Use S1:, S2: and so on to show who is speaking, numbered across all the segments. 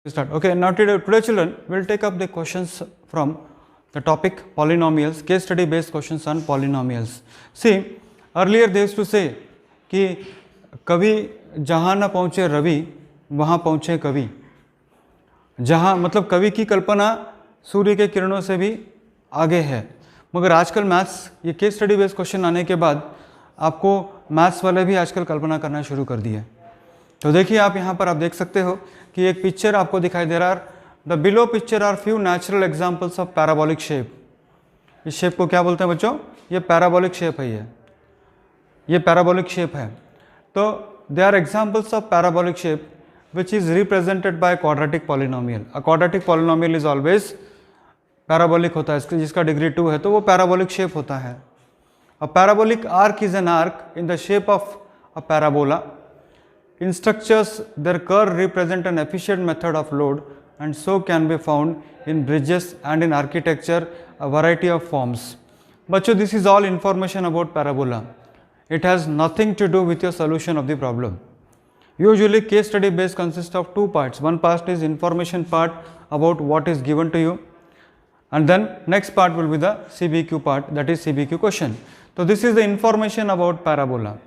S1: Start. Okay, now today children, we'll take up the questions from the topic polynomials, case study based questions on polynomials. See, earlier they used to say कि कभी जहाँ ना पहुँचे रवि वहाँ पहुँचे कवि. जहाँ मतलब कवि की कल्पना सूर्य के किरणों से भी आगे है. मगर आजकल मैथ्स ये केस स्टडी बेस्ड क्वेश्चन आने के बाद आपको मैथ्स वाले भी आजकल कल्पना करना शुरू कर दिए. तो देखिए आप यहाँ पर आप देख सकते हो कि एक पिक्चर आपको दिखाई दे रहा है. The below picture are few natural examples of parabolic shape. इस शेप को क्या बोलते हैं बच्चों? ये पैराबोलिक शेप है. ये पैराबोलिक शेप है. तो they are examples of parabolic shape which is represented by quadratic polynomial. A quadratic polynomial is always parabolic होता है. जिसका डिग्री 2 है तो वो पैराबोलिक शेप होता है. A parabolic arc is an arc in the shape of a parabola. In structures, their curve represent an efficient method of load and so can be found in bridges and in architecture a variety of forms. बच्चों, this is all information about parabola. It has nothing to do with your solution of the problem. Usually case study based consists of two parts. One part is information part about what is given to you, and then next part will be the CBQ part, that is CBQ question. So this is the information about parabola.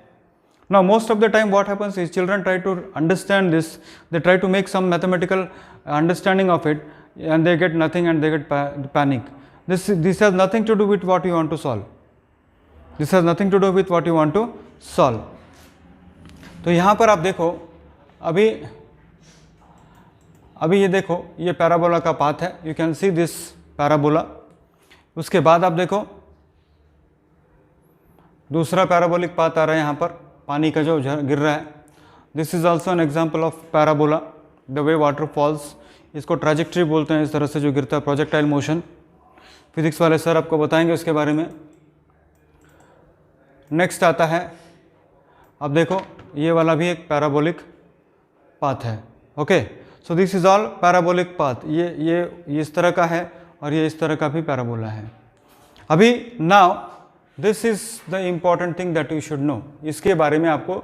S1: Now most of the time what happens is children try to understand this, they try to make some mathematical understanding of it and they get nothing and they get panic. This has nothing to do with what you want to solve. This has nothing to do with what you want to solve. तो यहाँ पर आप देखो अभी ये देखो ये parabola का पाथ है. You can see this parabola. उसके बाद आप देखो दूसरा पैराबोलिक पाथ आ रहा है यहाँ पर, पानी का जो गिर रहा है. This is also an example of parabola. The way water falls, इसको ट्रैजेक्टरी बोलते हैं, इस तरह से जो गिरता है, प्रोजेक्टाइल मोशन. फिजिक्स वाले सर आपको बताएंगे उसके बारे में. नेक्स्ट आता है, अब देखो ये वाला भी एक पैराबोलिक पाथ है. Okay, so this is all parabolic path. ये इस तरह का है और ये इस तरह का भी पैराबोला है. अभी now this is the important thing that you should know. इसके बारे में आपको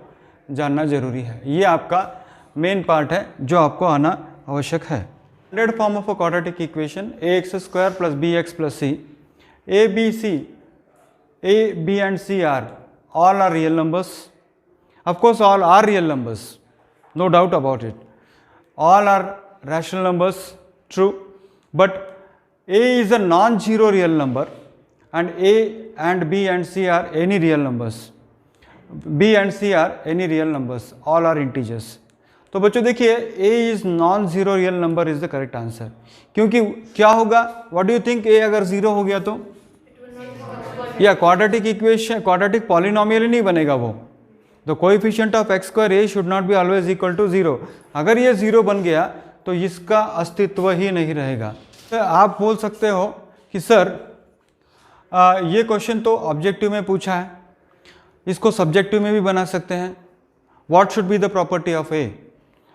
S1: जानना जरूरी है. ये आपका मेन पार्ट है जो आपको आना आवश्यक है. Standard form of a quadratic equation ax² + bx + c. a b and c are all are real numbers. Of course all are real numbers, no doubt about it. All are rational numbers, true, but a is a non-zero real number and a and b and c are any real numbers. b and c are any real numbers, all are integers. तो बच्चों देखिए a is non-zero real number is the correct answer. क्योंकि क्या होगा, what do you think, a अगर zero हो गया तो या क्वाड्रेटिक इक्वेशन, क्वाड्रेटिक पॉलिनोमियल ही नहीं बनेगा वो. The coefficient of x square a should not be always equal to 0. अगर ये 0 बन गया तो इसका अस्तित्व ही नहीं रहेगा. तो आप बोल सकते हो कि सर ये क्वेश्चन तो ऑब्जेक्टिव में पूछा है, इसको सब्जेक्टिव में भी बना सकते हैं. What should be the property of a?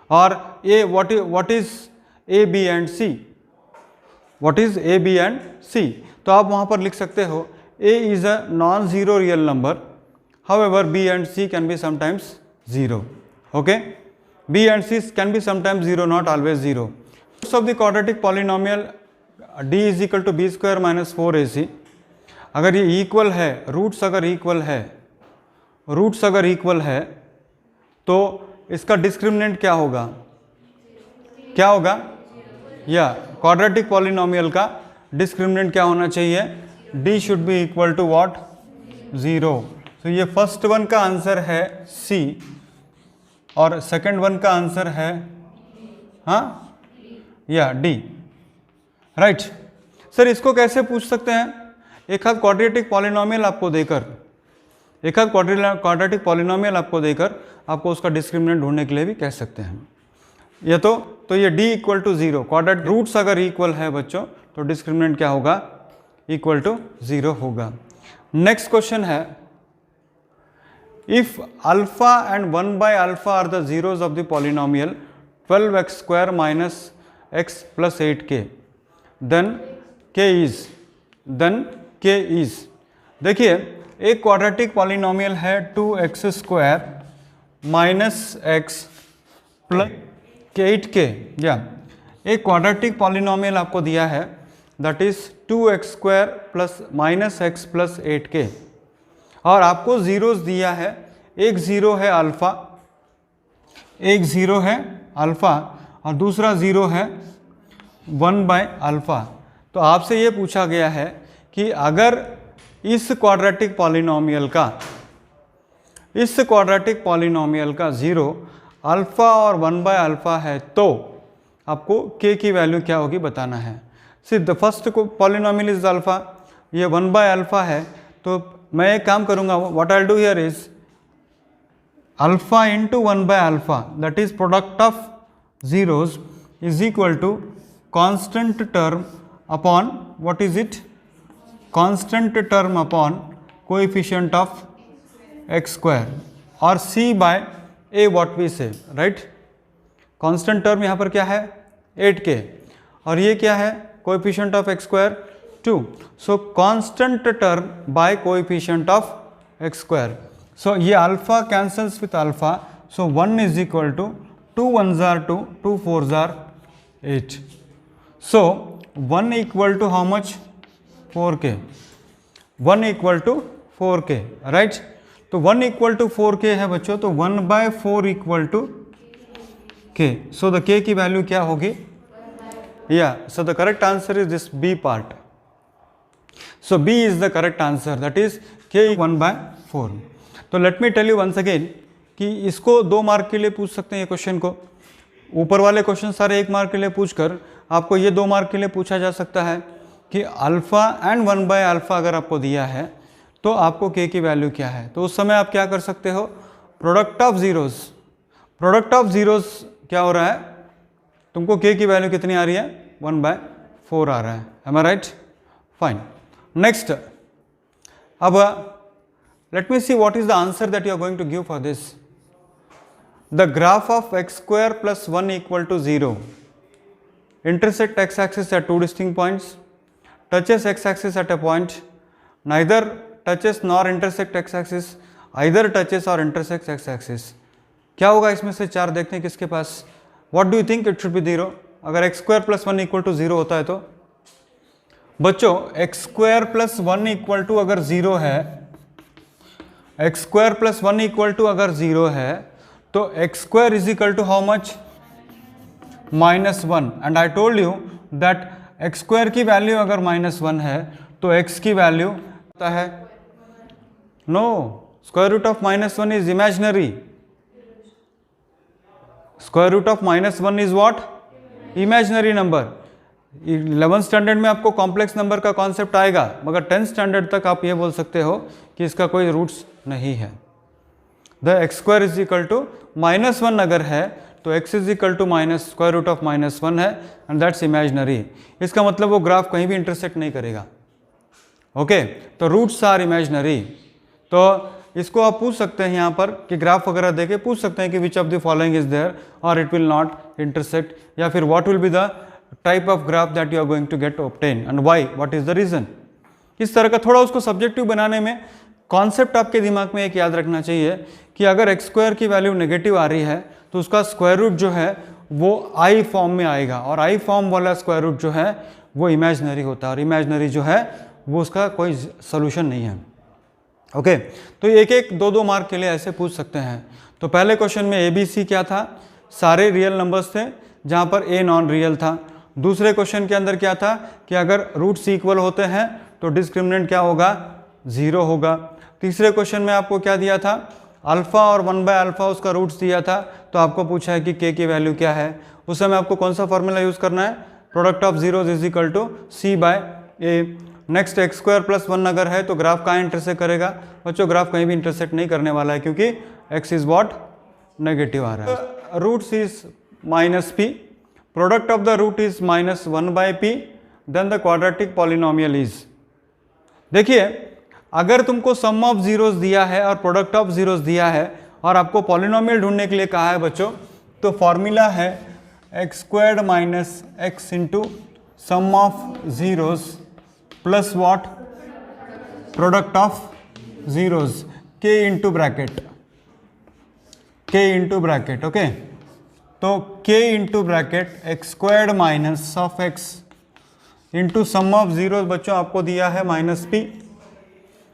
S1: और a what is a b and c? What is a b and c? तो आप वहाँ पर लिख सकते हो a is a non-zero real number. However, b and c can be sometimes 0. Okay, b and c can be sometimes 0, not always 0. Roots of the quadratic polynomial d is equal to b² - 4ac. अगर ये equal है, roots अगर equal है तो इसका discriminant क्या होगा? या क्वाड्रेटिक पॉलिनोमियल का डिस्क्रिमिनेंट क्या होना चाहिए? d should be equal to what? 0. तो ये फर्स्ट वन का आंसर है C और सेकंड वन का आंसर है D. राइट. सर इसको कैसे पूछ सकते हैं? एक हाथ क्वाड्रेटिक पॉलिनोमियल आपको देकर आपको उसका डिस्क्रिमिनेंट ढूंढने के लिए भी कह सकते हैं. ये तो ये D equal to 0. Quadratic roots अगर इक्वल है बच्चों तो डिस्क्रिमिनेंट क्या होगा? इक्वल टू 0 होगा. नेक्स्ट क्वेश्चन है, if alpha and 1 by alpha are the zeros of the polynomial 12x² - x + 8k, then k is. देखिए एक क्वाड्रेटिक पॉलिनोमियल है 2x² - x + 8k. या एक क्वाड्रेटिक पॉलिनोमियल आपको दिया है that is 2x² plus minus x plus 8k, और आपको जीरोस दिया है, एक जीरो है अल्फा, एक जीरो है अल्फा और दूसरा जीरो है 1/अल्फा। तो आपसे ये पूछा गया है कि अगर इस क्वाड्रेटिक पॉलिनोमियल का जीरो अल्फा और 1/अल्फा है तो आपको k की वैल्यू क्या होगी बताना है। सिर्फ the first polynomial is alpha, ये 1/अल्फा है, तो मैं एक काम करूंगा, what I will do here is alpha into 1/अल्फा that is product of zeros is equal to constant term upon what is it, constant term upon coefficient of x square और c by a what we say, right? constant term यहाँ पर क्या है 8k और ये क्या है coefficient of x square 2, so constant term by coefficient of x square, so ये alpha cancels with alpha, so 1 is equal to 2 1s are 2, 2 4s are 8. So 1 equal to how much? 4k. 1 equal to 4k, right? तो 1 equal to 4k है बच्चों, तो 1/4 equal to k. So the k की value क्या होगी? Yeah, so the correct answer is this B part. So B is the correct answer, that is k 1/4. तो let me tell you once again कि इसको 2 mark के लिए पूछ सकते हैं ये क्वेश्चन को, ऊपर वाले क्वेश्चन सारे 1 मार्क के लिए पूछकर आपको ये 2 मार्क के लिए पूछा जा सकता है कि अल्फ़ा एंड 1/अल्फ़ा अगर आपको दिया है तो आपको k की वैल्यू क्या है। तो उस समय आप क्या कर सकते हो, प्रोडक्ट ऑफ ज़ीरोज़ क्या हो रहा है, तुमको k की वैल्यू कितनी आ रही है 1/4 आ रहा है, एम आई राइट? फाइन, नेक्स्ट, अब let me see what is the answer that you are going to give for this. The graph of x square plus 1 equal to 0 intersect x-axis at 2 distinct points, touches x-axis at a point, neither touches nor intersect x-axis, either touches or intersects x-axis. क्या होगा इसमें से 4 देखते हैं किसके पास, what do you think it should be 0? अगर x square plus 1 equal to 0 होता है तो बच्चों x square plus 1 equal to अगर 0 है, x square plus 1 equal to अगर 0 है तो x square is equal to how much? -1, and I told you that x square की वैल्यू अगर -1 है तो x की वैल्यू होता है, no, square root of -1 is imaginary, square root of -1 is what? Imaginary number. 11th standard में आपको complex number का कॉन्सेप्ट आएगा, मगर 10th स्टैंडर्ड तक आप ये बोल सकते हो कि इसका कोई रूट्स नहीं है। The x square is equal to -1 अगर है तो x is equal to square root of -1 है एंड दैट्स इमेजिनरी। इसका मतलब वो ग्राफ कहीं भी इंटरसेक्ट नहीं करेगा, ओके? तो रूट्स आर इमेजिनरी। तो इसको आप पूछ सकते हैं यहाँ पर कि ग्राफ वगैरह देके पूछ सकते हैं कि which of the following is there or it will not intersect, या फिर what will be the type of graph that you are going to get obtain and why, what is the reason. इस तरह का थोड़ा उसको subjective बनाने में concept आपके दिमाग में एक याद रखना चाहिए कि अगर एक्स स्क्वायर की वैल्यू नेगेटिव आ रही है तो उसका स्क्वायर रूट जो है वो आई फॉर्म में आएगा, और आई फॉर्म वाला स्क्वायर रूट जो है वो इमेजिनरी होता है, और इमेजिनरी जो है वो उसका कोई सोल्यूशन नहीं है, ओके? तो एक एक 2-2 मार्क के लिए ऐसे पूछ सकते हैं। तो पहले क्वेश्चन में ए बी सी क्या था, सारे रियल नंबर्स थे जहाँ पर ए नॉन रियल था। दूसरे क्वेश्चन के अंदर क्या था कि अगर रूट्स इक्वल होते हैं तो डिस्क्रिमिनेंट क्या होगा, 0 होगा। तीसरे क्वेश्चन में आपको क्या दिया था, अल्फा और 1/अल्फा उसका रूट्स दिया था, तो आपको पूछा है कि k की वैल्यू क्या है। उस समय आपको कौन सा फॉर्मूला यूज़ करना है, product of zeros is equal to c by a। Next x square plus 1 अगर है तो ग्राफ कहाँ इंटरसेक्ट करेगा, बच्चों ग्राफ कहीं भी इंटरसेक्ट नहीं करने वाला है क्योंकि x इज वॉट, नेगेटिव आ रहा है। Roots is -p, product of the root is -1/p, then the quadratic polynomial is. देखिए अगर तुमको सम ऑफ जीरोस दिया है और प्रोडक्ट ऑफ जीरोस दिया है और आपको पॉलिनोमियल ढूंढने के लिए कहा है बच्चों, तो फॉर्मूला है x squared minus x into sum of zeros plus what, product of zeros, k into bracket, okay? तो k into bracket x squared minus of x into sum of zero बच्चों आपको दिया है माइनस पी,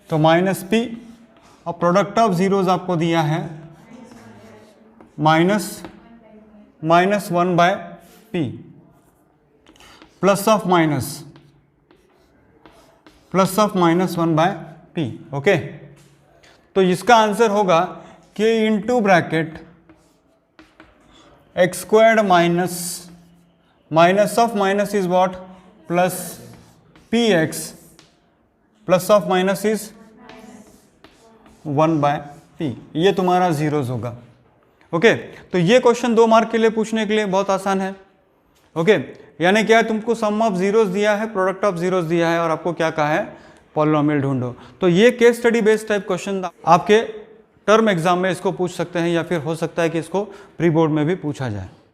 S1: तो minus p और product of zeros आपको दिया है minus one by p plus of minus one by p. Okay, तो इसका आंसर होगा k into bracket x squared minus of minus is what plus P x plus of minus is 1 by P, ये तुम्हारा zeros होगा। Okay, तो ये question 2 mark के लिए पूछने के लिए बहुत आसान है। ओके, यानी क्या है, तुमको सम ऑफ जीरोज दिया है, प्रोडक्ट ऑफ जीरोज दिया है और आपको क्या कहा है, पॉलिनोमियल ढूंढो। तो ये case study based type question आपके टर्म एग्जाम में इसको पूछ सकते हैं या फिर हो सकता है कि इसको प्री बोर्ड में भी पूछा जाए।